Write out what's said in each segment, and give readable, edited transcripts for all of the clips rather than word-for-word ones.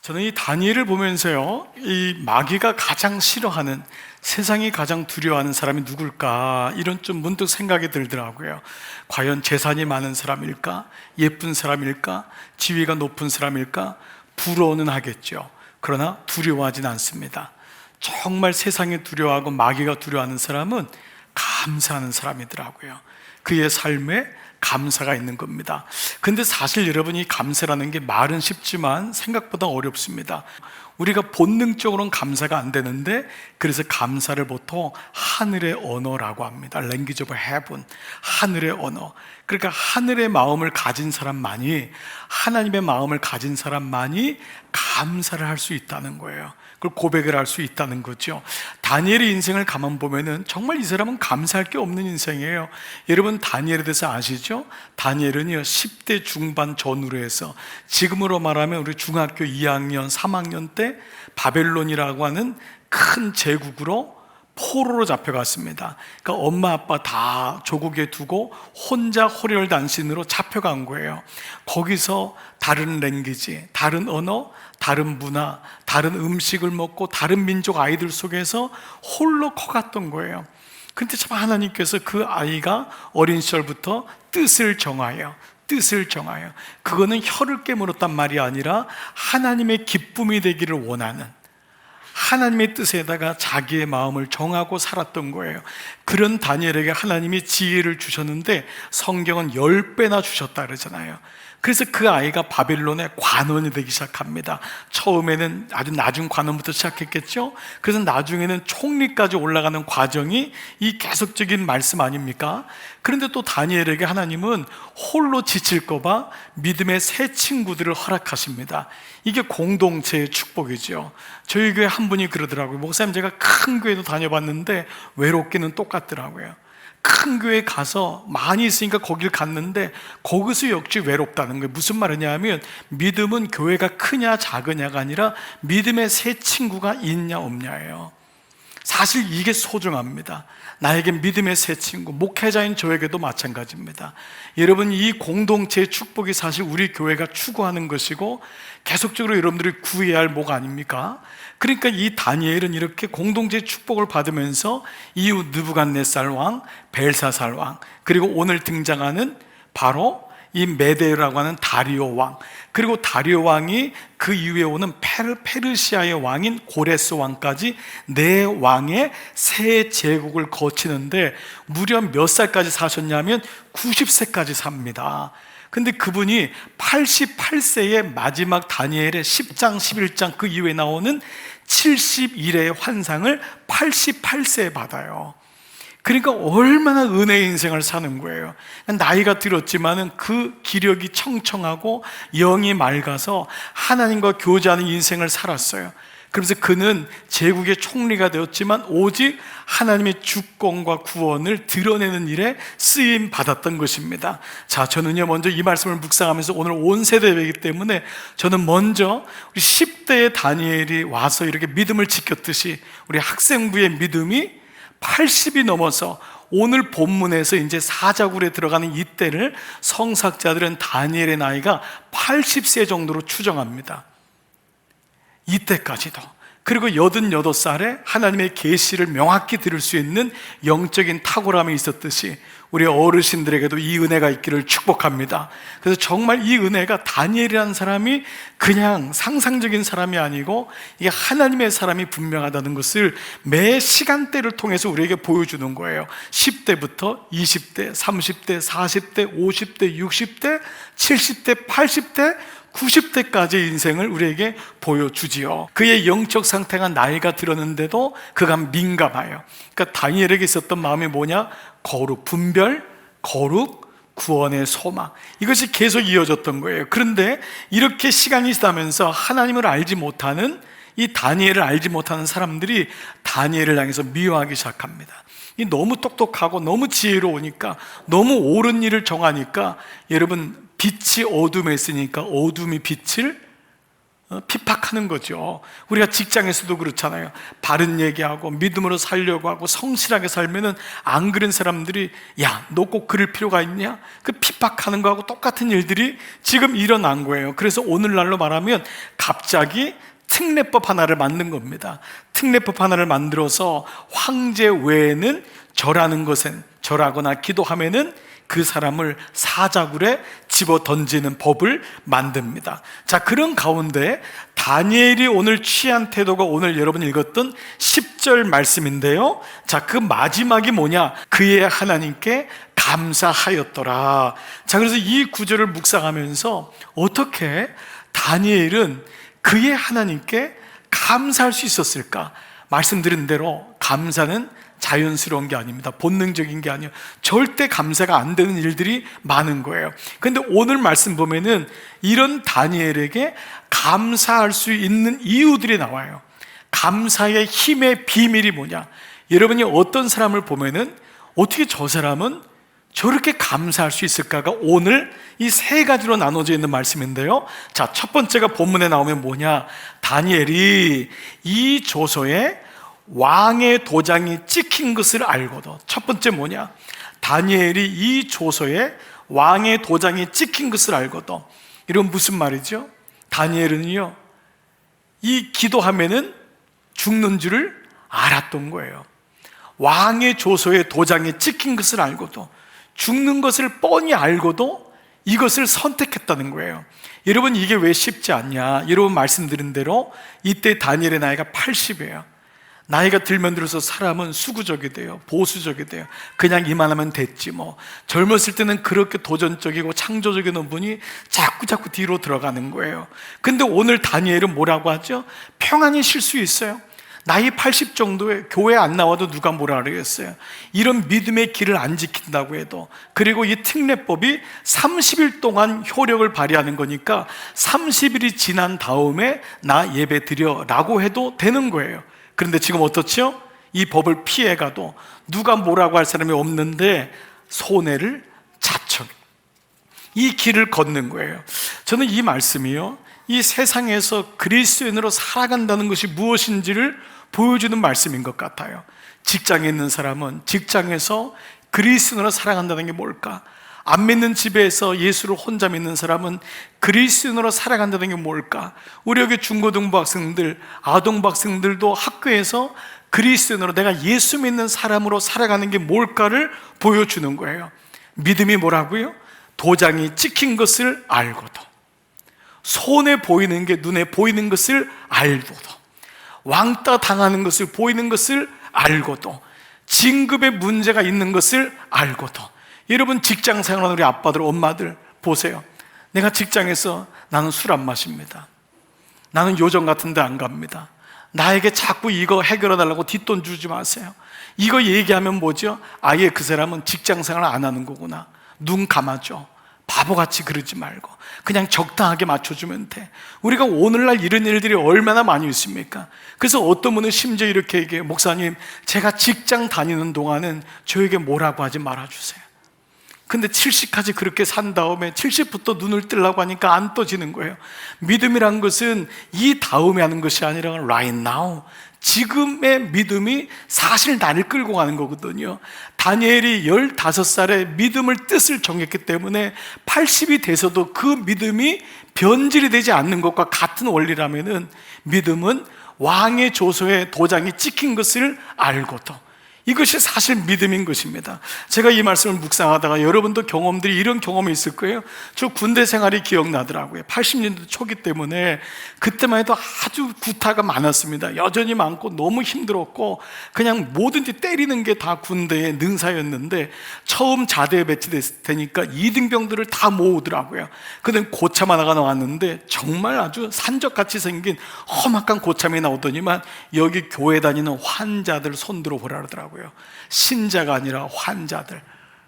저는 이 다니엘을 보면서요, 이 마귀가 가장 싫어하는, 세상이 가장 두려워하는 사람이 누굴까, 이런 좀 문득 생각이 들더라고요. 과연 재산이 많은 사람일까? 예쁜 사람일까? 지위가 높은 사람일까? 부러워는 하겠죠. 그러나 두려워하진 않습니다. 정말 세상이 두려워하고 마귀가 두려워하는 사람은 감사하는 사람이더라고요. 그의 삶에 감사가 있는 겁니다. 근데 사실 여러분이 감사라는 게 말은 쉽지만 생각보다 어렵습니다. 우리가 본능적으로는 감사가 안 되는데, 그래서 감사를 보통 하늘의 언어라고 합니다. Language of Heaven, 하늘의 언어. 그러니까 하늘의 마음을 가진 사람만이, 하나님의 마음을 가진 사람만이 감사를 할 수 있다는 거예요. 그걸 고백을 할 수 있다는 거죠. 다니엘의 인생을 가만 보면은 정말 이 사람은 감사할 게 없는 인생이에요. 여러분 다니엘에 대해서 아시죠? 다니엘은요 10대 중반 전후로 해서, 지금으로 말하면 우리 중학교 2학년 3학년 때 바벨론이라고 하는 큰 제국으로 포로로 잡혀갔습니다. 그러니까 엄마 아빠 다 조국에 두고 혼자 호렬단신으로 잡혀간 거예요. 거기서 다른 랭귀지, 다른 언어, 다른 문화, 다른 음식을 먹고 다른 민족 아이들 속에서 홀로 커갔던 거예요. 근데 참 하나님께서 그 아이가 어린 시절부터 뜻을 정하여, 그거는 혀를 깨물었단 말이 아니라 하나님의 기쁨이 되기를 원하는, 하나님의 뜻에다가 자기의 마음을 정하고 살았던 거예요. 그런 다니엘에게 하나님이 지혜를 주셨는데 성경은 10배나 주셨다 그러잖아요. 그래서 그 아이가 바벨론의 관원이 되기 시작합니다. 처음에는 아주 낮은 관원부터 시작했겠죠. 그래서 나중에는 총리까지 올라가는 과정이 이 계속적인 말씀 아닙니까? 그런데 또 다니엘에게 하나님은 홀로 지칠까 봐 믿음의 새 친구들을 허락하십니다. 이게 공동체의 축복이죠. 저희 교회 한 분이 그러더라고요. 목사님, 제가 큰 교회도 다녀봤는데 외롭기는 똑같더라고요. 큰 교회 가서 많이 있으니까 거길 갔는데 거기서 역시 외롭다는 거예요. 무슨 말이냐 하면, 믿음은 교회가 크냐 작으냐가 아니라 믿음의 새 친구가 있냐 없냐예요. 사실 이게 소중합니다. 나에게 믿음의 새 친구, 목회자인 저에게도 마찬가지입니다. 여러분, 이 공동체의 축복이 사실 우리 교회가 추구하는 것이고 계속적으로 여러분들이 구해야 할 목 아닙니까? 그러니까 이 다니엘은 이렇게 공동체의 축복을 받으면서 이후 느부갓네살 왕, 벨사살 왕, 그리고 오늘 등장하는 바로 이 메데라고 하는 다리오 왕, 그리고 다리오 왕이 그 이후에 오는 페르시아의 왕인 고레스 왕까지 네 왕의 새 제국을 거치는데 무려 몇 살까지 사셨냐면 90세까지 삽니다. 근데 그분이 88세의 마지막 다니엘의 10장, 11장 그 이후에 나오는 71회의 환상을 88세에 받아요. 그러니까 얼마나 은혜의 인생을 사는 거예요. 나이가 들었지만은 그 기력이 청청하고 영이 맑아서 하나님과 교제하는 인생을 살았어요. 그래서 그는 제국의 총리가 되었지만 오직 하나님의 주권과 구원을 드러내는 일에 쓰임 받았던 것입니다. 자, 저는요 먼저 이 말씀을 묵상하면서 오늘 온 세대이기 때문에 저는 먼저 우리 10대의 다니엘이 와서 이렇게 믿음을 지켰듯이 우리 학생부의 믿음이 80이 넘어서 오늘 본문에서 이제 사자굴에 들어가는 이때를 성사학자들은 다니엘의 나이가 80세 정도로 추정합니다. 이때까지도. 그리고 88살에 하나님의 계시를 명확히 들을 수 있는 영적인 탁월함이 있었듯이 우리 어르신들에게도 이 은혜가 있기를 축복합니다. 그래서 정말 이 은혜가 다니엘이라는 사람이 그냥 상상적인 사람이 아니고 이게 하나님의 사람이 분명하다는 것을 매 시간대를 통해서 우리에게 보여주는 거예요. 10대부터 20대, 30대, 40대, 50대, 60대, 70대, 80대, 90대까지의 인생을 우리에게 보여주지요. 그의 영적 상태가 나이가 들었는데도 그가 민감해요. 그러니까 다니엘에게 있었던 마음이 뭐냐? 거룩, 분별, 거룩, 구원의 소망, 이것이 계속 이어졌던 거예요. 그런데 이렇게 시간이 지나면서 하나님을 알지 못하는, 이 다니엘을 알지 못하는 사람들이 다니엘을 향해서 미워하기 시작합니다. 이 너무 똑똑하고 너무 지혜로우니까, 너무 옳은 일을 정하니까, 여러분 빛이 어둠에 있으니까 어둠이 빛을 핍박하는 거죠. 우리가 직장에서도 그렇잖아요. 바른 얘기하고 믿음으로 살려고 하고 성실하게 살면은 안 그런 사람들이 야, 너 꼭 그럴 필요가 있냐? 그 핍박하는 거하고 똑같은 일들이 지금 일어난 거예요. 그래서 오늘날로 말하면 갑자기 특례법 하나를 만든 겁니다. 특례법 하나를 만들어서 황제 외에는 절하는 것은, 절하거나 기도하면은 그 사람을 사자굴에 집어 던지는 법을 만듭니다. 자, 그런 가운데 다니엘이 오늘 취한 태도가 오늘 여러분 읽었던 10절 말씀인데요. 자, 그 마지막이 뭐냐? 그의 하나님께 감사하였더라. 자, 그래서 이 구절을 묵상하면서 어떻게 다니엘은 그의 하나님께 감사할 수 있었을까? 말씀드린 대로 감사는 자연스러운 게 아닙니다. 본능적인 게 아니에요. 절대 감사가 안 되는 일들이 많은 거예요. 그런데 오늘 말씀 보면은 이런 다니엘에게 감사할 수 있는 이유들이 나와요. 감사의 힘의 비밀이 뭐냐? 여러분이 어떤 사람을 보면은 어떻게 저 사람은 저렇게 감사할 수 있을까가 오늘 이 세 가지로 나눠져 있는 말씀인데요. 자, 첫 번째가 본문에 나오면 뭐냐? 다니엘이 이 조서에 왕의 도장이 찍힌 것을 알고도, 첫 번째 뭐냐? 다니엘이 이 조서에 왕의 도장이 찍힌 것을 알고도, 이런 무슨 말이죠? 다니엘은요, 이 기도하면은 죽는 줄을 알았던 거예요. 왕의 조서에 도장이 찍힌 것을 알고도, 죽는 것을 뻔히 알고도 이것을 선택했다는 거예요. 여러분, 이게 왜 쉽지 않냐? 여러분 말씀드린 대로 이때 다니엘의 나이가 80이에요. 나이가 들면 들어서 사람은 수구적이 돼요. 보수적이 돼요. 그냥 이만하면 됐지 뭐. 젊었을 때는 그렇게 도전적이고 창조적인 분이 자꾸 뒤로 들어가는 거예요. 근데 오늘 다니엘은 뭐라고 하죠? 평안히 쉴 수 있어요. 나이 80 정도에 교회 안 나와도 누가 뭐라 그러겠어요. 이런 믿음의 길을 안 지킨다고 해도. 그리고 이 특례법이 30일 동안 효력을 발휘하는 거니까 30일이 지난 다음에 나 예배 드려 라고 해도 되는 거예요. 그런데 지금 어떻죠? 이 법을 피해가도 누가 뭐라고 할 사람이 없는데 손해를 자청, 이 길을 걷는 거예요. 저는 이 말씀이요, 이 세상에서 그리스도인으로 살아간다는 것이 무엇인지를 보여주는 말씀인 것 같아요. 직장에 있는 사람은 직장에서 그리스도인으로 살아간다는 게 뭘까? 안 믿는 집에서 예수를 혼자 믿는 사람은 그리스도인으로 살아간다는 게 뭘까? 우리 여기 중고등부 학생들, 아동부 학생들도 학교에서 그리스도인으로 내가 예수 믿는 사람으로 살아가는 게 뭘까를 보여주는 거예요. 믿음이 뭐라고요? 도장이 찍힌 것을 알고도, 손에 보이는 게 눈에 보이는 것을 알고도, 왕따 당하는 것을 보이는 것을 알고도, 진급에 문제가 있는 것을 알고도. 여러분 직장 생활하는 우리 아빠들, 엄마들 보세요. 내가 직장에서 나는 술 안 마십니다. 나는 요정 같은 데 안 갑니다. 나에게 자꾸 이거 해결해 달라고 뒷돈 주지 마세요. 이거 얘기하면 뭐죠? 아예 그 사람은 직장 생활 안 하는 거구나. 눈 감아줘. 바보같이 그러지 말고 그냥 적당하게 맞춰주면 돼. 우리가 오늘날 이런 일들이 얼마나 많이 있습니까? 그래서 어떤 분은 심지어 이렇게 얘기해요. 목사님, 제가 직장 다니는 동안은 저에게 뭐라고 하지 말아주세요. 근데 70까지 그렇게 산 다음에 70부터 눈을 뜨려고 하니까 안 떠지는 거예요. 믿음이란 것은 이 다음에 하는 것이 아니라 right now, 지금의 믿음이 사실 나를 끌고 가는 거거든요. 다니엘이 15살에 믿음을 뜻을 정했기 때문에 80이 돼서도 그 믿음이 변질이 되지 않는 것과 같은 원리라면은, 믿음은 왕의 조서에 도장이 찍힌 것을 알고도, 이것이 사실 믿음인 것입니다. 제가 이 말씀을 묵상하다가 여러분도 경험들이 이런 경험이 있을 거예요. 저 군대 생활이 기억나더라고요. 80년대 초기 때문에 그때만 해도 아주 구타가 많았습니다. 여전히 많고 너무 힘들었고 그냥 뭐든지 때리는 게 다 군대의 능사였는데, 처음 자대에 배치되니까 2등병들을 다 모으더라고요. 근데 고참 하나가 나왔는데 정말 아주 산적같이 생긴 험악한 고참이 나오더니만 여기 교회 다니는 환자들 손들어 보라 그러더라고요. 신자가 아니라 환자들.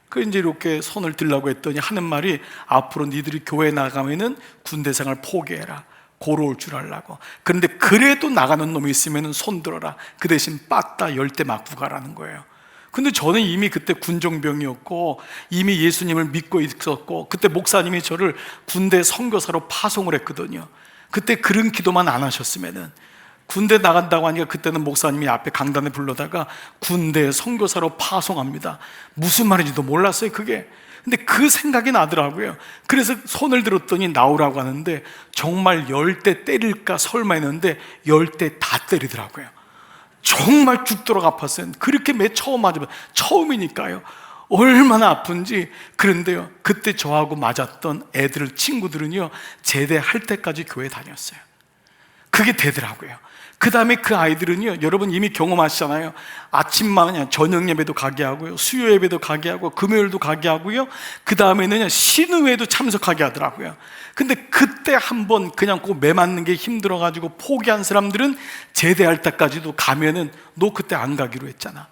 그 이제 이렇게 손을 들라고 했더니 하는 말이, 앞으로 니들이 교회 나가면은 군대 생활 포기해라. 고로울 줄 알라고. 그런데 그래도 나가는 놈이 있으면 손 들어라. 그 대신 빠따 10대 맞고 가라는 거예요. 근데 저는 이미 그때 군종병이었고 이미 예수님을 믿고 있었고, 그때 목사님이 저를 군대 선교사로 파송을 했거든요. 그때 그런 기도만 안 하셨으면은, 군대 나간다고 하니까 그때는 목사님이 앞에 강단에 불러다가 군대 선교사로 파송합니다. 무슨 말인지도 몰랐어요, 그게. 근데 그 생각이 나더라고요. 그래서 손을 들었더니 나오라고 하는데 정말 10대 때릴까 설마 했는데 10대 다 때리더라고요. 정말 죽도록 아팠어요. 그렇게 처음 맞으면, 처음이니까요. 얼마나 아픈지. 그런데요, 그때 저하고 맞았던 친구들은요, 제대할 때까지 교회 다녔어요. 그게 되더라고요. 그 다음에 그 아이들은요, 여러분 이미 경험하시잖아요. 아침만 저녁 예배도 가게 하고요, 수요 예배도 가게 하고, 금요일도 가게 하고요, 그 다음에는 신우회도 참석하게 하더라고요. 근데 그때 한번 그냥 꼭 매 맞는 게 힘들어가지고 포기한 사람들은 제대할 때까지도 가면은 너 그때 안 가기로 했잖아,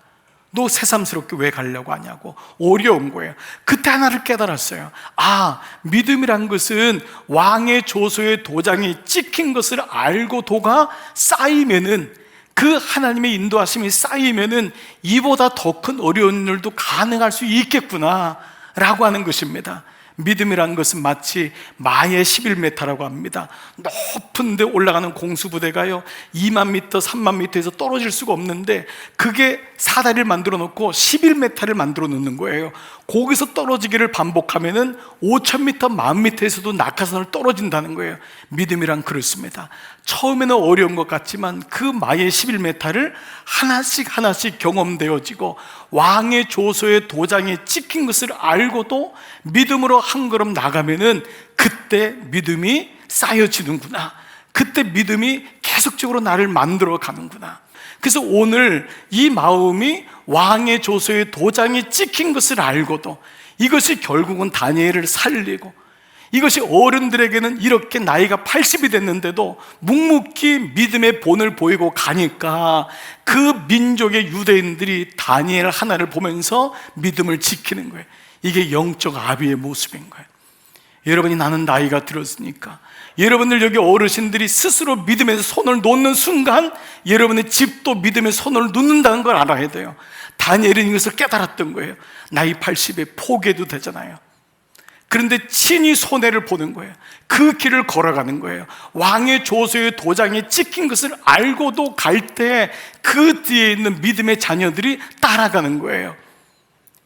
너 새삼스럽게 왜 가려고 하냐고. 어려운 거예요. 그때 하나를 깨달았어요. 아, 믿음이란 것은 왕의 조소의 도장이 찍힌 것을 알고 도가 쌓이면은, 그 하나님의 인도하심이 쌓이면은 이보다 더 큰 어려운 일도 가능할 수 있겠구나 라고 하는 것입니다. 믿음이란 것은 마치 마의 11m라고 합니다. 높은 데 올라가는 공수부대가요, 2만 미터, 3만 미터에서 떨어질 수가 없는데, 그게 사다리를 만들어 놓고 11m를 만들어 놓는 거예요. 거기서 떨어지기를 반복하면은 5,000m, 10,000m에서도 낙하산을 떨어진다는 거예요. 믿음이란 그렇습니다. 처음에는 어려운 것 같지만 그 마의 11m를 하나씩 하나씩 경험되어지고, 왕의 조소의 도장에 찍힌 것을 알고도 믿음으로 한 걸음 나가면은 그때 믿음이 쌓여지는구나, 그때 믿음이 계속적으로 나를 만들어 가는구나. 그래서 오늘 이 마음이 왕의 조소의 도장이 찍힌 것을 알고도, 이것이 결국은 다니엘을 살리고, 이것이 어른들에게는 이렇게 나이가 80이 됐는데도 묵묵히 믿음의 본을 보이고 가니까 그 민족의 유대인들이 다니엘 하나를 보면서 믿음을 지키는 거예요. 이게 영적 아비의 모습인 거예요. 여러분이 나는 나이가 들었으니까, 여러분들 여기 어르신들이 스스로 믿음에서 손을 놓는 순간 여러분의 집도 믿음의 손을 놓는다는 걸 알아야 돼요. 다니엘은 이것을 깨달았던 거예요. 나이 80에 포기해도 되잖아요. 그런데 친히 손해를 보는 거예요. 그 길을 걸어가는 거예요. 왕의 조소의 도장이 찍힌 것을 알고도 갈 때 그 뒤에 있는 믿음의 자녀들이 따라가는 거예요.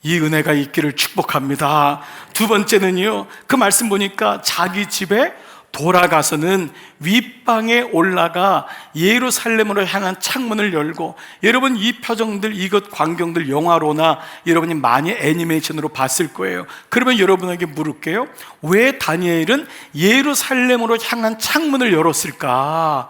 이 은혜가 있기를 축복합니다. 두 번째는요, 그 말씀 보니까 자기 집에 돌아가서는 윗방에 올라가 예루살렘으로 향한 창문을 열고, 여러분 이 표정들, 이것 광경들 영화로나 여러분이 많이 애니메이션으로 봤을 거예요. 그러면 여러분에게 물을게요. 왜 다니엘은 예루살렘으로 향한 창문을 열었을까?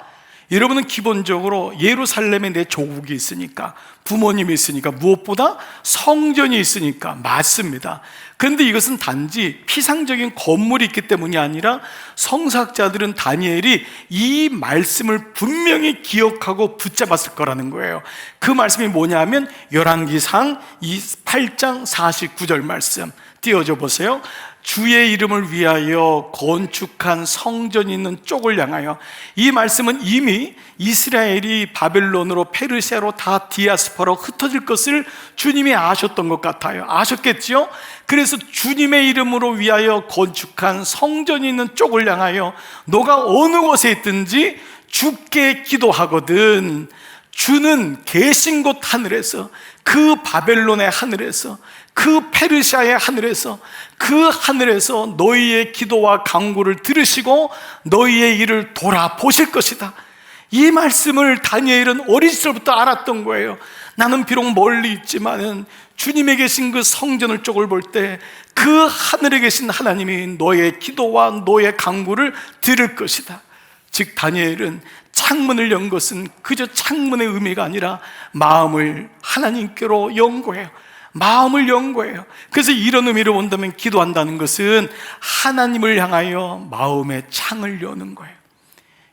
여러분은 기본적으로 예루살렘에 내 조국이 있으니까, 부모님이 있으니까, 무엇보다 성전이 있으니까 맞습니다. 그런데 이것은 단지 피상적인 건물이 있기 때문이 아니라 성사학자들은 다니엘이 이 말씀을 분명히 기억하고 붙잡았을 거라는 거예요. 그 말씀이 뭐냐면 열왕기상 8장 49절 말씀 띄워줘 보세요. 주의 이름을 위하여 건축한 성전이 있는 쪽을 향하여. 이 말씀은 이미 이스라엘이 바벨론으로, 페르시아로 다 디아스포라로 흩어질 것을 주님이 아셨던 것 같아요. 아셨겠죠? 그래서 주님의 이름으로 위하여 건축한 성전이 있는 쪽을 향하여 너가 어느 곳에 있든지 주께 기도하거든 주는 계신 곳 하늘에서, 그 바벨론의 하늘에서, 그 페르시아의 하늘에서, 그 하늘에서 너희의 기도와 간구를 들으시고 너희의 일을 돌아보실 것이다. 이 말씀을 다니엘은 어린 시절부터 알았던 거예요. 나는 비록 멀리 있지만은 주님의 계신 그 성전을 쪽을 볼 때 그 하늘에 계신 하나님이 너의 기도와 너의 간구를 들을 것이다. 즉 다니엘은 창문을 연 것은 그저 창문의 의미가 아니라 마음을 하나님께로 연 거예요. 마음을 연 거예요. 그래서 이런 의미로 본다면 기도한다는 것은 하나님을 향하여 마음의 창을 여는 거예요.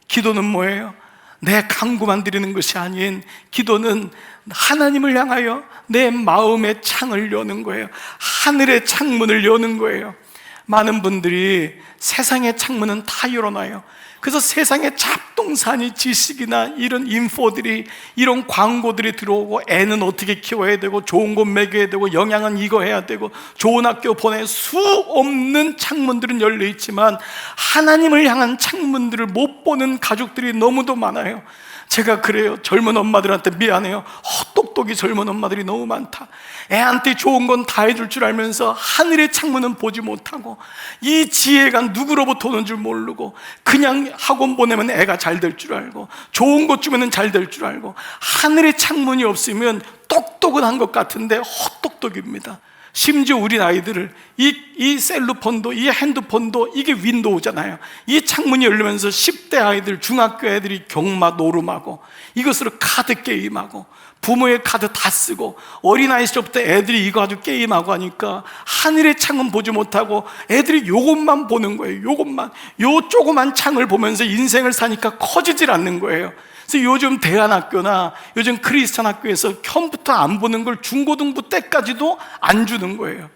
기도는 뭐예요? 내 간구만 드리는 것이 아닌 기도는 하나님을 향하여 내 마음의 창을 여는 거예요. 하늘의 창문을 여는 거예요. 많은 분들이 세상의 창문은 다 열어놔요. 그래서 세상의 잡동사니 지식이나 이런 인포들이, 이런 광고들이 들어오고, 애는 어떻게 키워야 되고, 좋은 곳 먹여야 되고, 영양은 이거 해야 되고, 좋은 학교 보내, 수 없는 창문들은 열려 있지만 하나님을 향한 창문들을 못 보는 가족들이 너무도 많아요. 제가 그래요. 젊은 엄마들한테 미안해요. 헛똑똑이 젊은 엄마들이 너무 많다. 애한테 좋은 건 다 해줄 줄 알면서 하늘의 창문은 보지 못하고, 이 지혜가 누구로부터 오는 줄 모르고, 그냥 학원 보내면 애가 잘 될 줄 알고, 좋은 것 주면 잘 될 줄 알고, 하늘의 창문이 없으면 똑똑은 한 것 같은데 헛똑똑입니다. 심지어 우리 아이들을 이 셀루폰도, 이 핸드폰도 이게 윈도우잖아요. 이 창문이 열리면서 10대 아이들, 중학교 애들이 경마 노름하고, 이것으로 카드 게임하고, 부모의 카드 다 쓰고, 어린아이 시절부터 애들이 이거 가지고 게임하고 하니까 하늘의 창은 보지 못하고 애들이 요것만 보는 거예요. 요것만, 요 조그만 창을 보면서 인생을 사니까 커지질 않는 거예요. 그래서 요즘 대안학교나 요즘 크리스찬 학교에서 컴퓨터 안 보는 걸 중고등부 때까지도 안 주는 거예요.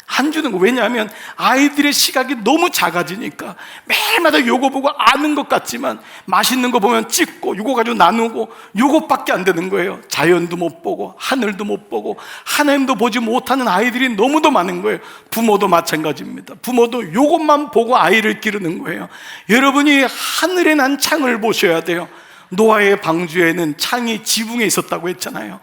안 주는 거. 왜냐하면 아이들의 시각이 너무 작아지니까 매일마다 요거 보고 아는 것 같지만 맛있는 거 보면 찍고 요거 가지고 나누고 요것밖에 안 되는 거예요. 자연도 못 보고 하늘도 못 보고 하나님도 보지 못하는 아이들이 너무도 많은 거예요. 부모도 마찬가지입니다. 부모도 요것만 보고 아이를 기르는 거예요. 여러분이 하늘에 난 창을 보셔야 돼요. 노아의 방주에는 창이 지붕에 있었다고 했잖아요.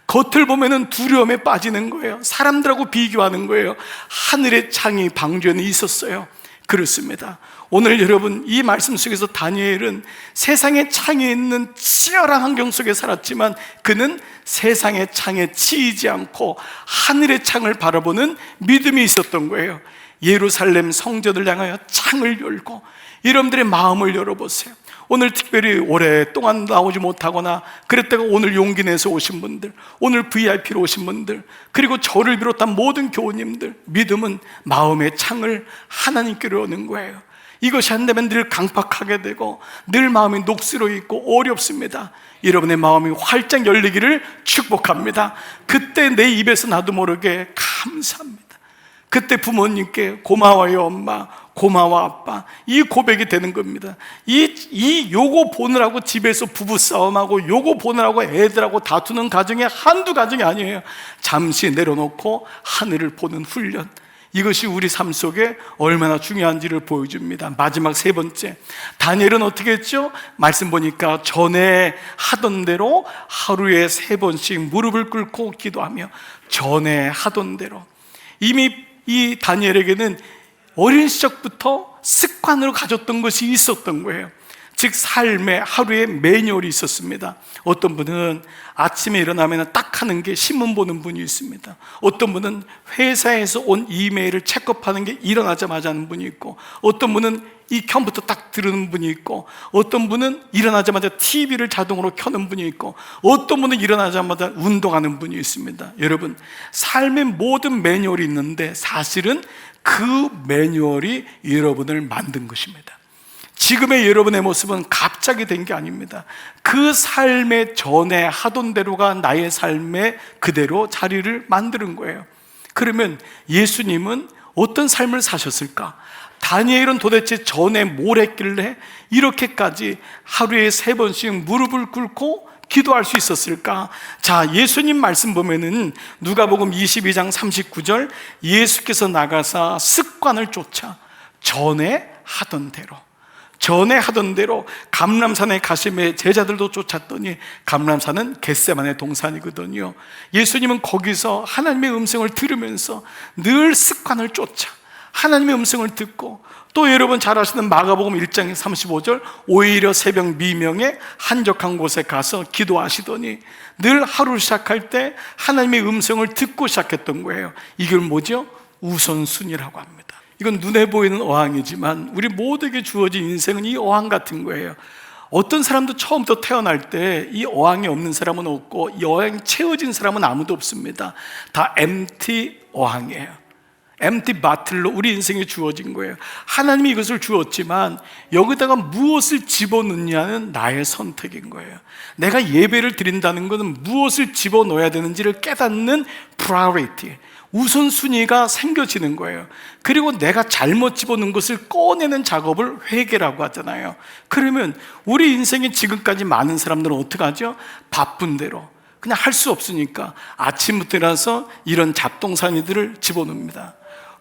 겉을 보면은 두려움에 빠지는 거예요. 사람들하고 비교하는 거예요. 하늘의 창이 방주에는 있었어요. 그렇습니다. 오늘 여러분, 이 말씀 속에서 다니엘은 세상의 창에 있는 치열한 환경 속에 살았지만 그는 세상의 창에 치이지 않고 하늘의 창을 바라보는 믿음이 있었던 거예요. 예루살렘 성전을 향하여 창을 열고, 여러분들의 마음을 열어보세요. 오늘 특별히 오랫동안 나오지 못하거나 그랬다가 오늘 용기 내서 오신 분들, 오늘 VIP로 오신 분들, 그리고 저를 비롯한 모든 교우님들, 믿음은 마음의 창을 하나님께로 여는 거예요. 이것이 안 되면 늘 강팍하게 되고 늘 마음이 녹슬어 있고 어렵습니다. 여러분의 마음이 활짝 열리기를 축복합니다. 그때 내 입에서 나도 모르게 감사합니다. 그때 부모님께 고마워요 엄마, 고마워 아빠, 이 고백이 되는 겁니다. 요거 보느라고 집에서 부부싸움하고 요거 보느라고 애들하고 다투는 가정이 한두 가정이 아니에요. 잠시 내려놓고 하늘을 보는 훈련, 이것이 우리 삶 속에 얼마나 중요한지를 보여줍니다. 마지막 세 번째, 다니엘은 어떻게 했죠? 말씀 보니까 전에 하던 대로 하루에 3번씩 무릎을 꿇고 기도하며, 전에 하던 대로. 이미 이 다니엘에게는 어린 시절부터 습관으로 가졌던 것이 있었던 거예요. 즉 삶의 하루에 매뉴얼이 있었습니다. 어떤 분은 아침에 일어나면 딱 하는 게 신문 보는 분이 있습니다. 어떤 분은 회사에서 온 이메일을 체크하는 게 일어나자마자 하는 분이 있고, 어떤 분은 이 컴퓨터 딱 들으는 분이 있고, 어떤 분은 일어나자마자 TV를 자동으로 켜는 분이 있고, 어떤 분은 일어나자마자 운동하는 분이 있습니다. 여러분, 삶의 모든 매뉴얼이 있는데 사실은 그 매뉴얼이 여러분을 만든 것입니다. 지금의 여러분의 모습은 갑자기 된 게 아닙니다. 그 삶의 전에 하던 대로가 나의 삶에 그대로 자리를 만드는 거예요. 그러면 예수님은 어떤 삶을 사셨을까? 다니엘은 도대체 전에 뭘 했길래 이렇게까지 하루에 3번씩 무릎을 꿇고 기도할 수 있었을까? 자, 예수님 말씀 보면은 누가복음 22장 39절, 예수께서 나가사 습관을 쫓아 전에 하던 대로, 전에 하던 대로 감람산에 가심에 제자들도 쫓았더니, 감람산은 겟세마네 동산이거든요. 예수님은 거기서 하나님의 음성을 들으면서 늘 습관을 쫓아 하나님의 음성을 듣고, 또 여러분 잘 아시는 마가복음 1장 35절, 오히려 새벽 미명에 한적한 곳에 가서 기도하시더니 늘 하루 시작할 때 하나님의 음성을 듣고 시작했던 거예요. 이걸 뭐죠? 우선순위라고 합니다. 이건 눈에 보이는 어항이지만 우리 모두에게 주어진 인생은 이 어항 같은 거예요. 어떤 사람도 처음부터 태어날 때 이 어항이 없는 사람은 없고, 이 어항이 채워진 사람은 아무도 없습니다. 다 MT 어항이에요. empty bottle로 우리 인생에 주어진 거예요. 하나님이 이것을 주었지만 여기다가 무엇을 집어넣느냐는 나의 선택인 거예요. 내가 예배를 드린다는 것은 무엇을 집어넣어야 되는지를 깨닫는 priority, 우선순위가 생겨지는 거예요. 그리고 내가 잘못 집어넣은 것을 꺼내는 작업을 회개라고 하잖아요. 그러면 우리 인생에 지금까지 많은 사람들은 어떻게 하죠? 바쁜 대로 그냥 할 수 없으니까 아침부터 일어나서 이런 잡동사니들을 집어넣습니다.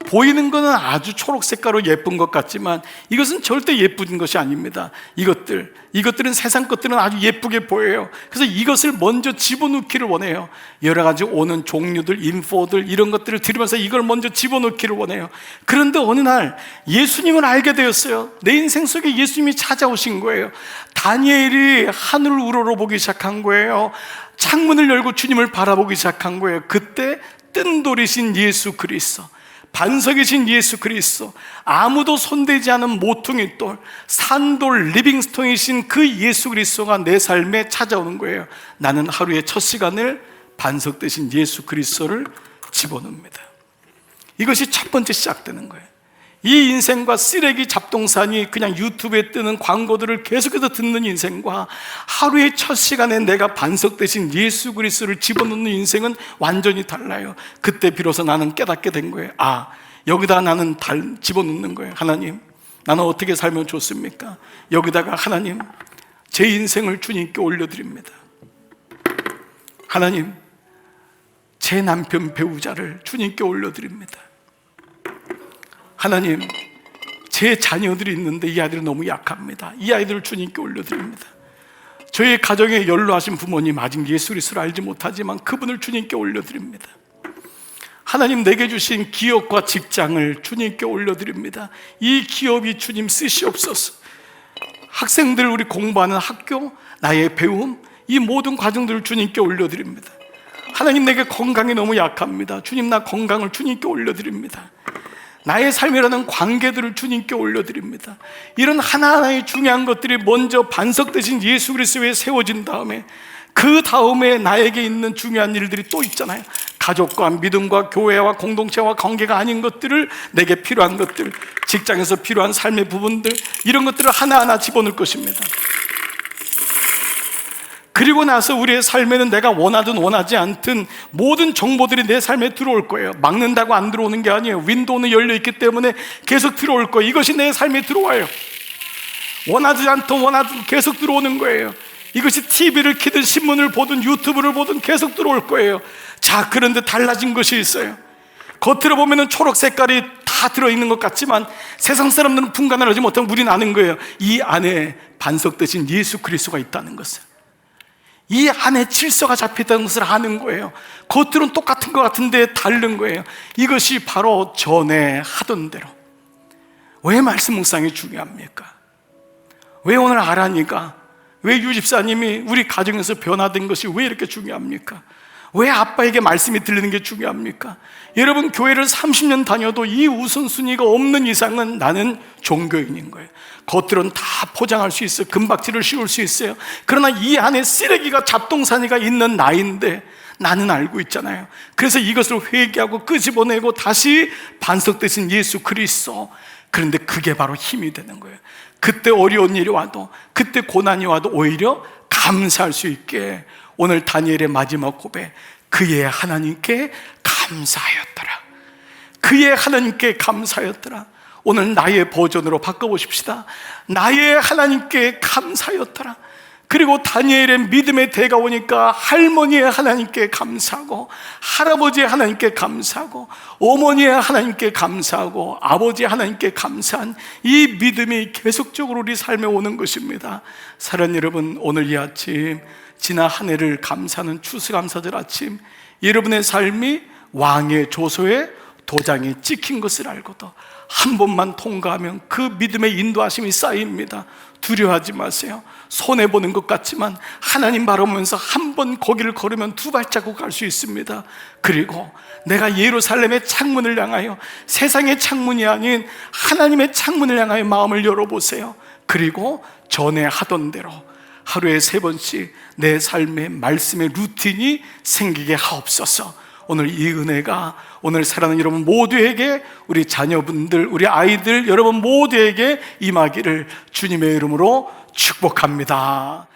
보이는 것은 아주 초록색깔로 예쁜 것 같지만 이것은 절대 예쁜 것이 아닙니다. 이것들은 세상 것들은 아주 예쁘게 보여요. 그래서 이것을 먼저 집어넣기를 원해요. 여러 가지 오는 종류들, 인포들 이런 것들을 들으면서 이걸 먼저 집어넣기를 원해요. 그런데 어느 날 예수님을 알게 되었어요. 내 인생 속에 예수님이 찾아오신 거예요. 다니엘이 하늘을 우러러보기 시작한 거예요. 창문을 열고 주님을 바라보기 시작한 거예요. 그때 뜬돌이신 예수 그리스도, 반석이신 예수 그리스도, 아무도 손대지 않은 모퉁이 돌, 산돌 리빙스톤이신 그 예수 그리스도가 내 삶에 찾아오는 거예요. 나는 하루의 첫 시간을 반석 되신 예수 그리스도를 집어넣습니다. 이것이 첫 번째 시작되는 거예요. 이 인생과 쓰레기 잡동사니 그냥 유튜브에 뜨는 광고들을 계속해서 듣는 인생과 하루의 첫 시간에 내가 반석 대신 예수 그리스도를 집어넣는 인생은 완전히 달라요. 그때 비로소 나는 깨닫게 된 거예요. 여기다 나는 집어넣는 거예요. 하나님, 나는 어떻게 살면 좋습니까? 여기다가 하나님, 제 인생을 주님께 올려드립니다. 하나님, 제 남편 배우자를 주님께 올려드립니다. 하나님, 제 자녀들이 있는데 이 아이들은 너무 약합니다. 이 아이들을 주님께 올려드립니다. 저희 가정에 연로하신 부모님 아직 예수 그리스도를 알지 못하지만 그분을 주님께 올려드립니다. 하나님, 내게 주신 기업과 직장을 주님께 올려드립니다. 이 기업이 주님 쓰시옵소서. 학생들, 우리 공부하는 학교, 나의 배움, 이 모든 과정들을 주님께 올려드립니다. 하나님, 내게 건강이 너무 약합니다. 주님, 나 건강을 주님께 올려드립니다. 나의 삶이라는 관계들을 주님께 올려드립니다. 이런 하나하나의 중요한 것들이 먼저 반석 대신 예수 그리스도에 세워진 다음에 그 다음에 나에게 있는 중요한 일들이 또 있잖아요. 가족과 믿음과 교회와 공동체와 관계가 아닌 것들을, 내게 필요한 것들, 직장에서 필요한 삶의 부분들, 이런 것들을 하나하나 집어넣을 것입니다. 그리고 나서 우리의 삶에는 내가 원하든 원하지 않든 모든 정보들이 내 삶에 들어올 거예요. 막는다고 안 들어오는 게 아니에요. 윈도우는 열려있기 때문에 계속 들어올 거예요. 이것이 내 삶에 들어와요. 원하지 않든 원하든 계속 들어오는 거예요. 이것이 TV를 켜든 신문을 보든 유튜브를 보든 계속 들어올 거예요. 자, 그런데 달라진 것이 있어요. 겉으로 보면 초록 색깔이 다 들어있는 것 같지만 세상 사람들은 분간을 하지 못하면 우리는 아는 거예요. 이 안에 반석 대신 예수 그리스도가 있다는 것을, 이 안에 질서가 잡혔다는 것을 아는 거예요. 겉으로는 똑같은 것 같은데 다른 거예요. 이것이 바로 전에 하던 대로. 왜 말씀 묵상이 중요합니까? 왜 오늘 아라니가, 왜 유집사님이 우리 가정에서 변화된 것이 왜 이렇게 중요합니까? 왜 아빠에게 말씀이 들리는 게 중요합니까? 여러분, 교회를 30년 다녀도 이 우선순위가 없는 이상은 나는 종교인인 거예요. 겉으로는 다 포장할 수 있어요. 금박지를 씌울 수 있어요. 그러나 이 안에 쓰레기가, 잡동사니가 있는 나인데 나는 알고 있잖아요. 그래서 이것을 회개하고 끄집어내고 다시 반석 대신 예수 그리스도. 그런데 그게 바로 힘이 되는 거예요. 그때 어려운 일이 와도, 그때 고난이 와도 오히려 감사할 수 있게, 오늘 다니엘의 마지막 고백, 그의 하나님께 감사하였더라. 그의 하나님께 감사하였더라. 오늘 나의 버전으로 바꿔보십시다. 나의 하나님께 감사하였더라. 그리고 다니엘의 믿음의 대가 오니까 할머니의 하나님께 감사하고, 할아버지의 하나님께 감사하고, 어머니의 하나님께 감사하고, 아버지의 하나님께 감사한 이 믿음이 계속적으로 우리 삶에 오는 것입니다. 사랑하는 여러분, 오늘 이 아침, 지난 한 해를 감사하는 추수감사절 아침, 여러분의 삶이 왕의 조소에 도장이 찍힌 것을 알고도 한 번만 통과하면 그 믿음의 인도하심이 쌓입니다. 두려워하지 마세요. 손해보는 것 같지만 하나님 바라보면서 한 번 거기를 걸으면 두 발자국 갈 수 있습니다. 그리고 내가 예루살렘의 창문을 향하여, 세상의 창문이 아닌 하나님의 창문을 향하여 마음을 열어보세요. 그리고 전에 하던 대로 하루에 3번씩 내 삶의 말씀의 루틴이 생기게 하옵소서. 오늘 이 은혜가 오늘 사랑하는 여러분 모두에게, 우리 자녀분들, 우리 아이들 여러분 모두에게 임하기를 주님의 이름으로 축복합니다.